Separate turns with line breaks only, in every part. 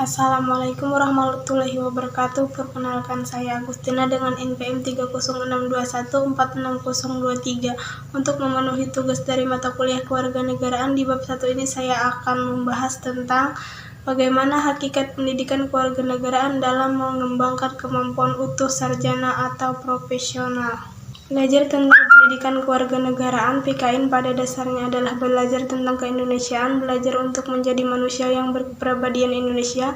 Assalamualaikum warahmatullahi wabarakatuh. Perkenalkan, saya Agustina dengan NPM 30621460023. Untuk memenuhi tugas dari mata kuliah kewarganegaraan di bab 1 ini, saya akan membahas tentang bagaimana hakikat pendidikan kewarganegaraan dalam mengembangkan kemampuan utuh sarjana atau profesional. Belajar tentang pendidikan kewarganegaraan (PKN) pada dasarnya adalah belajar tentang keindonesiaan, belajar untuk menjadi manusia yang berkepribadian Indonesia,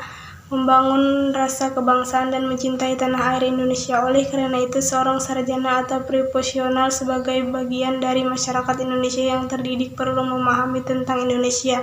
membangun rasa kebangsaan dan mencintai tanah air Indonesia. Oleh karena itu, seorang sarjana atau profesional sebagai bagian dari masyarakat Indonesia yang terdidik perlu memahami tentang Indonesia,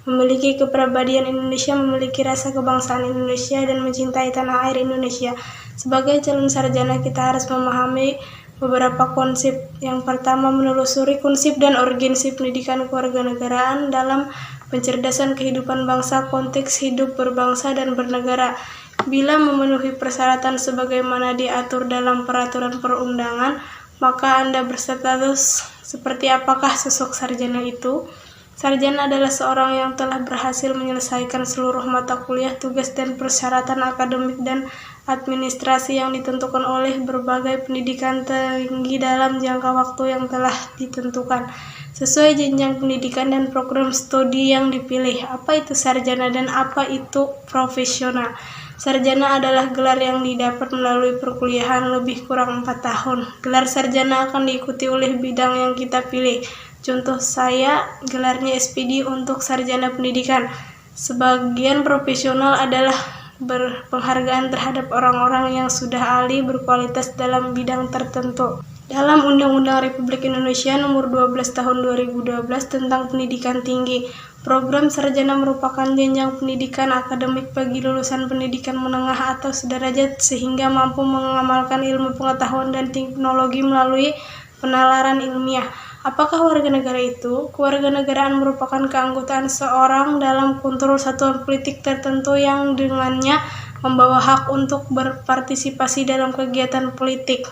memiliki kepribadian Indonesia, memiliki rasa kebangsaan Indonesia, dan mencintai tanah air Indonesia. Sebagai calon sarjana, kita harus memahami beberapa konsep. Yang pertama, menelusuri konsep dan urgensi pendidikan kewarganegaraan dalam pencerdasan kehidupan bangsa, konteks hidup berbangsa dan bernegara. Bila memenuhi persyaratan sebagaimana diatur dalam peraturan perundangan, maka Anda berstatus seperti apakah sosok sarjana itu? Sarjana adalah seorang yang telah berhasil menyelesaikan seluruh mata kuliah, tugas, dan persyaratan akademik dan administrasi yang ditentukan oleh berbagai pendidikan tinggi dalam jangka waktu yang telah ditentukan, sesuai jenjang pendidikan dan program studi yang dipilih. Apa itu sarjana dan apa itu profesional? Sarjana adalah gelar yang didapat melalui perkuliahan lebih kurang 4 tahun. Gelar sarjana akan diikuti oleh bidang yang kita pilih. Contoh saya, gelarnya SPD untuk sarjana pendidikan. Sebagian profesional adalah berpenghargaan terhadap orang-orang yang sudah ahli berkualitas dalam bidang tertentu. Dalam Undang-Undang Republik Indonesia Nomor 12 Tahun 2012 tentang Pendidikan Tinggi, program sarjana merupakan jenjang pendidikan akademik bagi lulusan pendidikan menengah atau sederajat sehingga mampu mengamalkan ilmu pengetahuan dan teknologi melalui penalaran ilmiah. Apakah warga negara itu? Kewarganegaraan merupakan keanggotaan seorang dalam kontrol satuan politik tertentu yang dengannya membawa hak untuk berpartisipasi dalam kegiatan politik.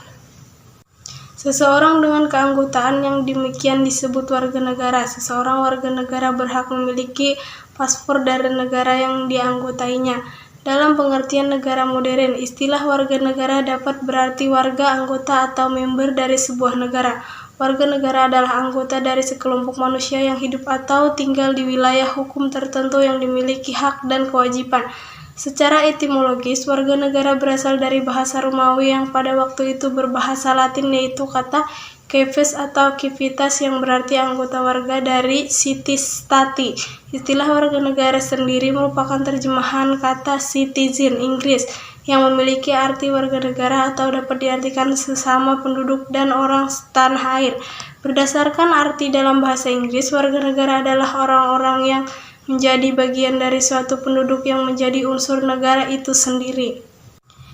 Seseorang dengan keanggotaan yang demikian disebut warga negara. Seseorang warga negara berhak memiliki paspor dari negara yang dianggotainya. Dalam pengertian negara modern, istilah warga negara dapat berarti warga, anggota, atau member dari sebuah negara. Warga negara adalah anggota dari sekelompok manusia yang hidup atau tinggal di wilayah hukum tertentu yang dimiliki hak dan kewajiban. Secara etimologis, warga negara berasal dari bahasa Romawi yang pada waktu itu berbahasa Latin, yaitu kata cives atau civitas yang berarti anggota warga dari citis stati. Istilah warga negara sendiri merupakan terjemahan kata citizen Inggris yang memiliki arti warga negara atau dapat diartikan sesama penduduk dan orang tanah air. Berdasarkan arti dalam bahasa Inggris, warga negara adalah orang-orang yang menjadi bagian dari suatu penduduk yang menjadi unsur negara itu sendiri.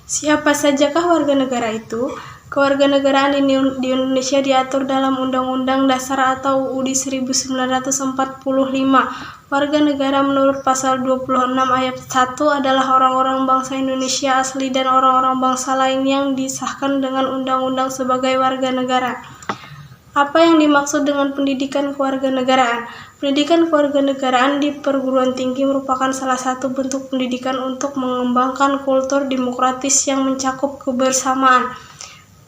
Siapa sajakah warga negara itu? Kewarganegaraan di Indonesia diatur dalam Undang-Undang Dasar atau UUD 1945. Warga negara menurut pasal 26 ayat 1 adalah orang-orang bangsa Indonesia asli dan orang-orang bangsa lain yang disahkan dengan undang-undang sebagai warga negara. Apa yang dimaksud dengan pendidikan kewarganegaraan? Pendidikan kewarganegaraan di perguruan tinggi merupakan salah satu bentuk pendidikan untuk mengembangkan kultur demokratis yang mencakup kebersamaan,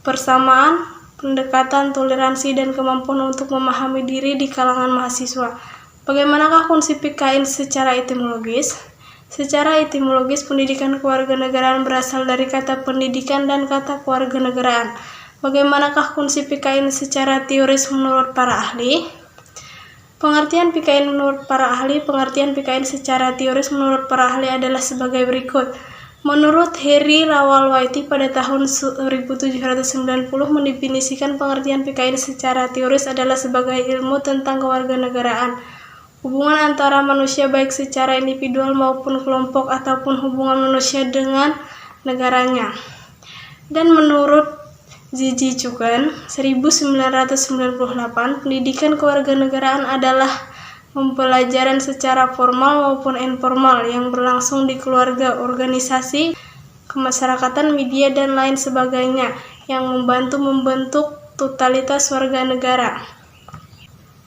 persamaan, pendekatan, toleransi, dan kemampuan untuk memahami diri di kalangan mahasiswa. Bagaimanakah konsep PKN secara etimologis? Secara etimologis, pendidikan kewarganegaraan berasal dari kata pendidikan dan kata kewarganegaraan. Bagaimanakah konsep PKN secara teoris menurut para ahli? Pengertian PKN menurut para ahli. Pengertian PKN secara teoris menurut para ahli adalah sebagai berikut. Menurut Heri Rawalwaiti pada tahun 1790 mendefinisikan pengertian PKN secara teoris adalah sebagai ilmu tentang kewarganegaraan, hubungan antara manusia baik secara individual maupun kelompok ataupun hubungan manusia dengan negaranya. Dan menurut Gigi Chughan 1998, pendidikan kewarganegaraan adalah pembelajaran secara formal maupun informal yang berlangsung di keluarga, organisasi, kemasyarakatan, media, dan lain sebagainya yang membantu membentuk totalitas warga negara.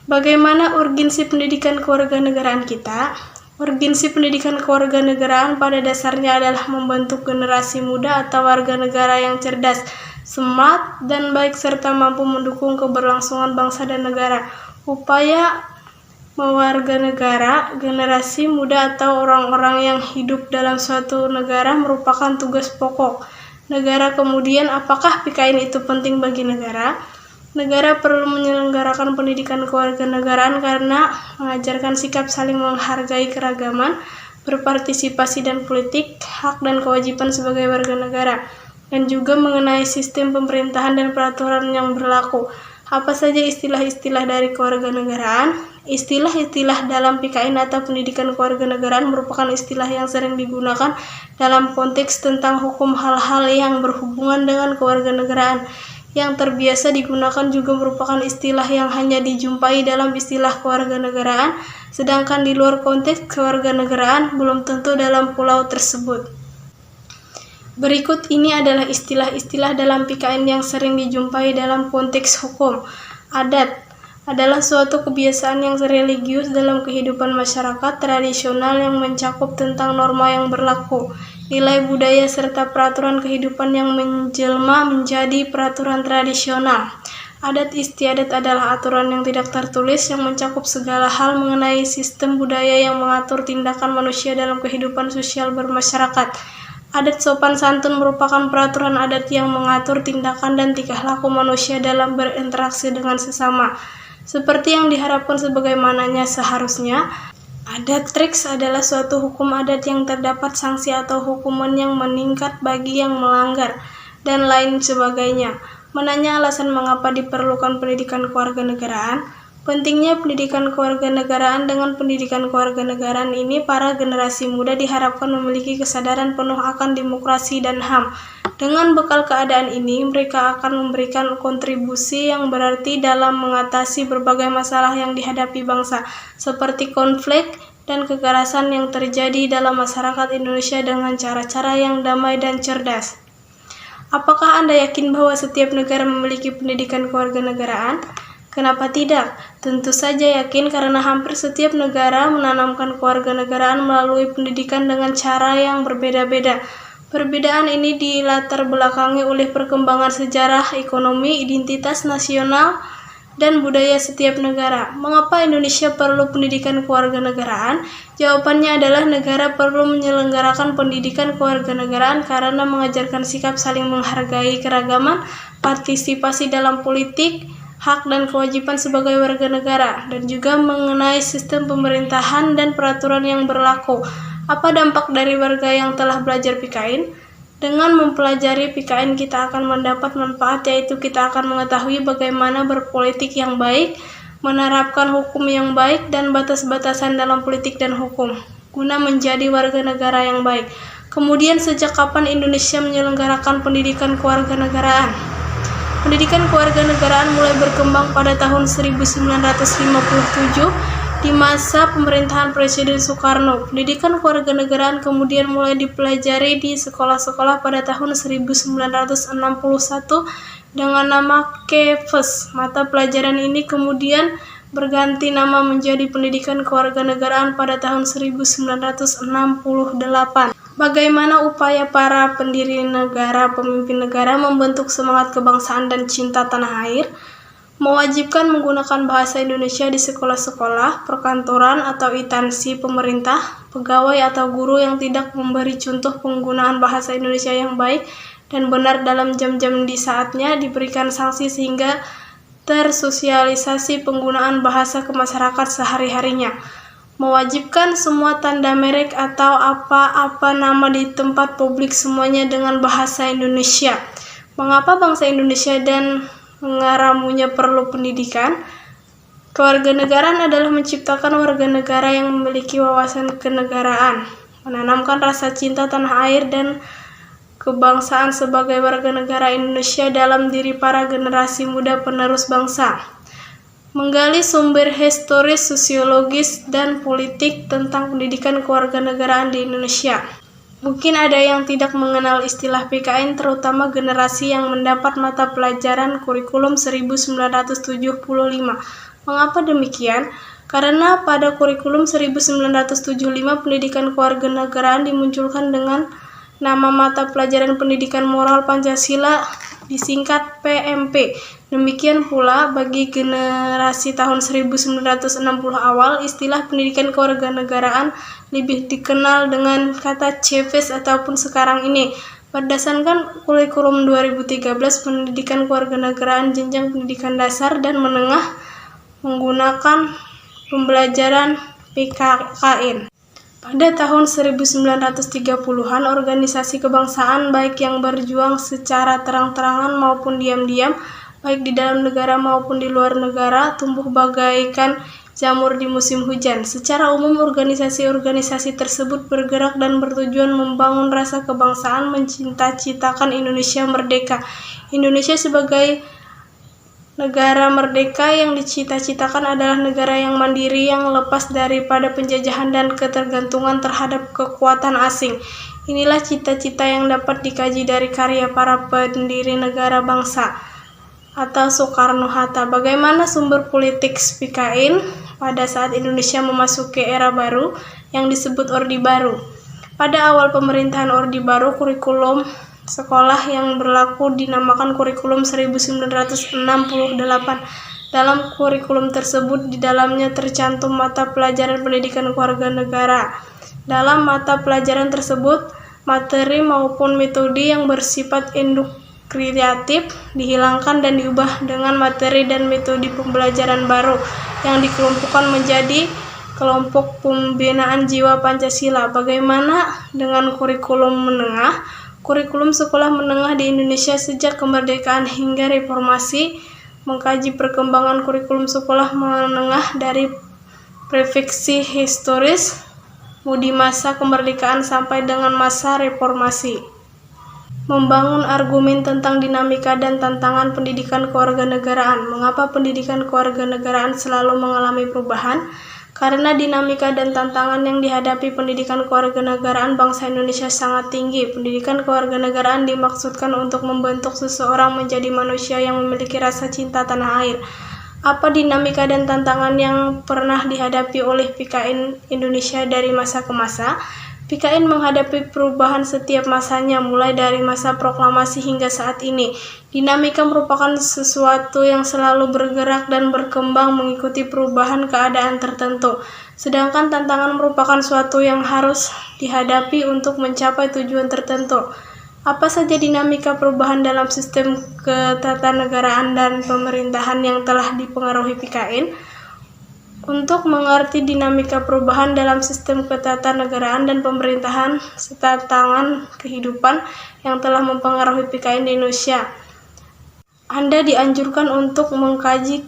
Bagaimana urgensi pendidikan kewarganegaraan kita? Urgensi pendidikan kewarganegaraan pada dasarnya adalah membentuk generasi muda atau warga negara yang cerdas, smart, dan baik serta mampu mendukung keberlangsungan bangsa dan negara. Upaya mewarganegara generasi muda atau orang-orang yang hidup dalam suatu negara merupakan tugas pokok negara. Kemudian, apakah PKN itu penting bagi negara? Negara perlu menyelenggarakan pendidikan kewarganegaraan karena mengajarkan sikap saling menghargai keragaman, berpartisipasi dan politik, hak dan kewajiban sebagai warga negara, dan juga mengenai sistem pemerintahan dan peraturan yang berlaku. Apa saja istilah-istilah dari kewarganegaraan? Istilah-istilah dalam PKN atau pendidikan kewarganegaraan merupakan istilah yang sering digunakan dalam konteks tentang hukum hal-hal yang berhubungan dengan kewarganegaraan. Yang terbiasa digunakan juga merupakan istilah yang hanya dijumpai dalam istilah kewarganegaraan, sedangkan di luar konteks kewarganegaraan belum tentu dalam pulau tersebut. Berikut ini adalah istilah-istilah dalam PKN yang sering dijumpai dalam konteks hukum. Adat adalah suatu kebiasaan yang religius dalam kehidupan masyarakat tradisional yang mencakup tentang norma yang berlaku, nilai budaya serta peraturan kehidupan yang menjelma menjadi peraturan tradisional. Adat istiadat adalah aturan yang tidak tertulis yang mencakup segala hal mengenai sistem budaya yang mengatur tindakan manusia dalam kehidupan sosial bermasyarakat. Adat sopan santun merupakan peraturan adat yang mengatur tindakan dan tingkah laku manusia dalam berinteraksi dengan sesama, seperti yang diharapkan sebagaimananya seharusnya. Adat triks adalah suatu hukum adat yang terdapat sanksi atau hukuman yang meningkat bagi yang melanggar, dan lain sebagainya. Menanya alasan mengapa diperlukan pendidikan kewarganegaraan. Pentingnya pendidikan kewarganegaraan. Dengan pendidikan kewarganegaraan ini, para generasi muda diharapkan memiliki kesadaran penuh akan demokrasi dan HAM. Dengan bekal keadaan ini, mereka akan memberikan kontribusi yang berarti dalam mengatasi berbagai masalah yang dihadapi bangsa, seperti konflik dan kekerasan yang terjadi dalam masyarakat Indonesia dengan cara-cara yang damai dan cerdas. Apakah Anda yakin bahwa setiap negara memiliki pendidikan kewarganegaraan? Kenapa tidak? Tentu saja yakin karena hampir setiap negara menanamkan kewarganegaraan melalui pendidikan dengan cara yang berbeda-beda. Perbedaan ini dilatar belakangi oleh perkembangan sejarah, ekonomi, identitas nasional, dan budaya setiap negara. Mengapa Indonesia perlu pendidikan kewarganegaraan? Jawabannya adalah negara perlu menyelenggarakan pendidikan kewarganegaraan karena mengajarkan sikap saling menghargai keragaman, partisipasi dalam politik, hak dan kewajiban sebagai warga negara, dan juga mengenai sistem pemerintahan dan peraturan yang berlaku. Apa dampak dari warga yang telah belajar PKN? Dengan mempelajari PKN kita akan mendapat manfaat, yaitu kita akan mengetahui bagaimana berpolitik yang baik, menerapkan hukum yang baik, dan batas-batasan dalam politik dan hukum, guna menjadi warga negara yang baik. Kemudian, sejak kapan Indonesia menyelenggarakan pendidikan kewarganegaraan? Pendidikan kewarganegaraan mulai berkembang pada tahun 1957 di masa pemerintahan Presiden Soekarno. Pendidikan kewarganegaraan kemudian mulai dipelajari di sekolah-sekolah pada tahun 1961 dengan nama KEFES. Mata pelajaran ini kemudian berganti nama menjadi Pendidikan Kewarganegaraan pada tahun 1968. Bagaimana upaya para pendiri negara, pemimpin negara membentuk semangat kebangsaan dan cinta tanah air? Mewajibkan menggunakan bahasa Indonesia di sekolah-sekolah, perkantoran atau instansi pemerintah, pegawai atau guru yang tidak memberi contoh penggunaan bahasa Indonesia yang baik dan benar dalam jam-jam di saatnya diberikan sanksi sehingga tersosialisasi penggunaan bahasa ke masyarakat sehari-harinya. Mewajibkan semua tanda merek atau apa-apa nama di tempat publik semuanya dengan bahasa Indonesia. Mengapa bangsa Indonesia dan ngaramunya perlu pendidikan? Kewarganegaraan adalah menciptakan warga negara yang memiliki wawasan kenegaraan, menanamkan rasa cinta tanah air dan kebangsaan sebagai warga negara Indonesia dalam diri para generasi muda penerus bangsa. Menggali sumber historis, sosiologis, dan politik tentang pendidikan kewarganegaraan di Indonesia. Mungkin ada yang tidak mengenal istilah PKN, terutama generasi yang mendapat mata pelajaran kurikulum 1975. Mengapa demikian? Karena pada kurikulum 1975 pendidikan kewarganegaraan dimunculkan dengan nama mata pelajaran pendidikan moral Pancasila disingkat PMP. Demikian pula bagi generasi tahun 1960 awal, istilah pendidikan kewarganegaraan lebih dikenal dengan kata CEVES ataupun sekarang ini. Berdasarkan kurikulum 2013, pendidikan kewarganegaraan jenjang pendidikan dasar dan menengah menggunakan pembelajaran PKKN. Pada tahun 1930-an, organisasi kebangsaan baik yang berjuang secara terang-terangan maupun diam-diam, baik di dalam negara maupun di luar negara, tumbuh bagaikan jamur di musim hujan. Secara umum, organisasi-organisasi tersebut bergerak dan bertujuan membangun rasa kebangsaan, mencita-citakan Indonesia merdeka. Indonesia sebagai negara merdeka yang dicita-citakan adalah negara yang mandiri, yang lepas daripada penjajahan dan ketergantungan terhadap kekuatan asing. Inilah cita-cita yang dapat dikaji dari karya para pendiri negara bangsa atau Soekarno-Hatta. Bagaimana sumber politik PKN pada saat Indonesia memasuki era baru yang disebut Orde Baru. Pada awal pemerintahan Orde Baru, kurikulum sekolah yang berlaku dinamakan kurikulum 1968. Dalam kurikulum tersebut, di dalamnya tercantum mata pelajaran pendidikan kewarganegara. Dalam mata pelajaran tersebut, materi maupun metode yang bersifat induktif dihilangkan dan diubah dengan materi dan metode pembelajaran baru yang dikelompokkan menjadi kelompok pembinaan jiwa Pancasila. Bagaimana dengan kurikulum menengah? Kurikulum sekolah menengah di Indonesia sejak kemerdekaan hingga reformasi mengkaji perkembangan kurikulum sekolah menengah dari prefiksi historis di masa kemerdekaan sampai dengan masa reformasi. Membangun argumen tentang dinamika dan tantangan pendidikan kewarganegaraan. Mengapa pendidikan kewarganegaraan selalu mengalami perubahan? Karena dinamika dan tantangan yang dihadapi pendidikan kewarganegaraan bangsa Indonesia sangat tinggi. Pendidikan kewarganegaraan dimaksudkan untuk membentuk seseorang menjadi manusia yang memiliki rasa cinta tanah air. Apa dinamika dan tantangan yang pernah dihadapi oleh PKN Indonesia dari masa ke masa? PKN menghadapi perubahan setiap masanya, mulai dari masa proklamasi hingga saat ini. Dinamika merupakan sesuatu yang selalu bergerak dan berkembang mengikuti perubahan keadaan tertentu. Sedangkan tantangan merupakan suatu yang harus dihadapi untuk mencapai tujuan tertentu. Apa saja dinamika perubahan dalam sistem ketatanegaraan dan pemerintahan yang telah dipengaruhi PKN? Untuk mengerti dinamika perubahan dalam sistem ketatanegaraan dan pemerintahan serta tantangan kehidupan yang telah mempengaruhi PKN di Indonesia, Anda dianjurkan untuk mengkaji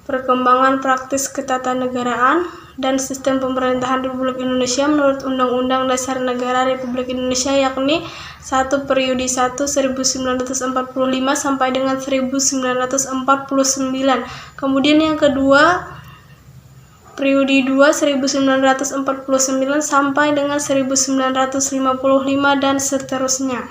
perkembangan praktis ketatanegaraan dan sistem pemerintahan Republik Indonesia menurut Undang-Undang Dasar Negara Republik Indonesia, yakni 1 periode 1 1945 sampai dengan 1949. Kemudian yang kedua periode 2 1949 sampai dengan 1955 dan seterusnya.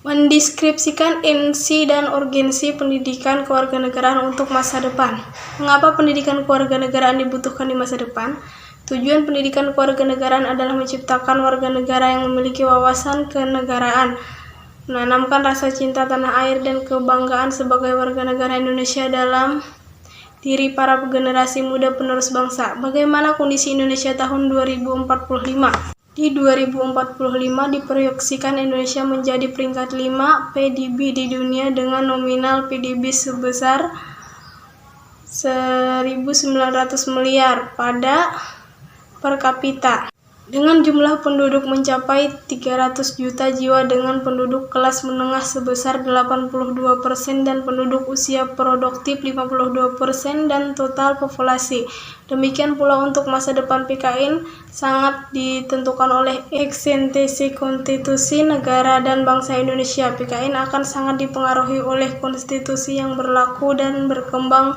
Mendeskripsikan isi dan urgensi pendidikan kewarganegaraan untuk masa depan. Mengapa pendidikan kewarganegaraan dibutuhkan di masa depan? Tujuan pendidikan kewarganegaraan adalah menciptakan warga negara yang memiliki wawasan kenegaraan, menanamkan rasa cinta tanah air dan kebanggaan sebagai warga negara Indonesia dalam diri para generasi muda penerus bangsa. Bagaimana kondisi Indonesia tahun 2045? Di 2045 diproyeksikan Indonesia menjadi peringkat 5 PDB di dunia dengan nominal PDB sebesar 1.900 miliar pada per kapita. Dengan jumlah penduduk mencapai 300 juta jiwa dengan penduduk kelas menengah sebesar 82% dan penduduk usia produktif 52% dan total populasi. Demikian pula untuk masa depan PKN sangat ditentukan oleh eksistensi konstitusi negara dan bangsa Indonesia. PKN akan sangat dipengaruhi oleh konstitusi yang berlaku dan berkembang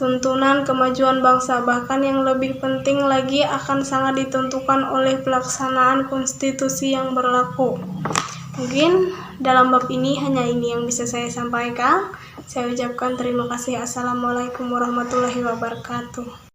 tuntunan kemajuan bangsa, bahkan yang lebih penting lagi akan sangat ditentukan oleh pelaksanaan konstitusi yang berlaku. Mungkin dalam bab ini hanya ini yang bisa saya sampaikan. Saya ucapkan terima kasih. Assalamualaikum warahmatullahi wabarakatuh.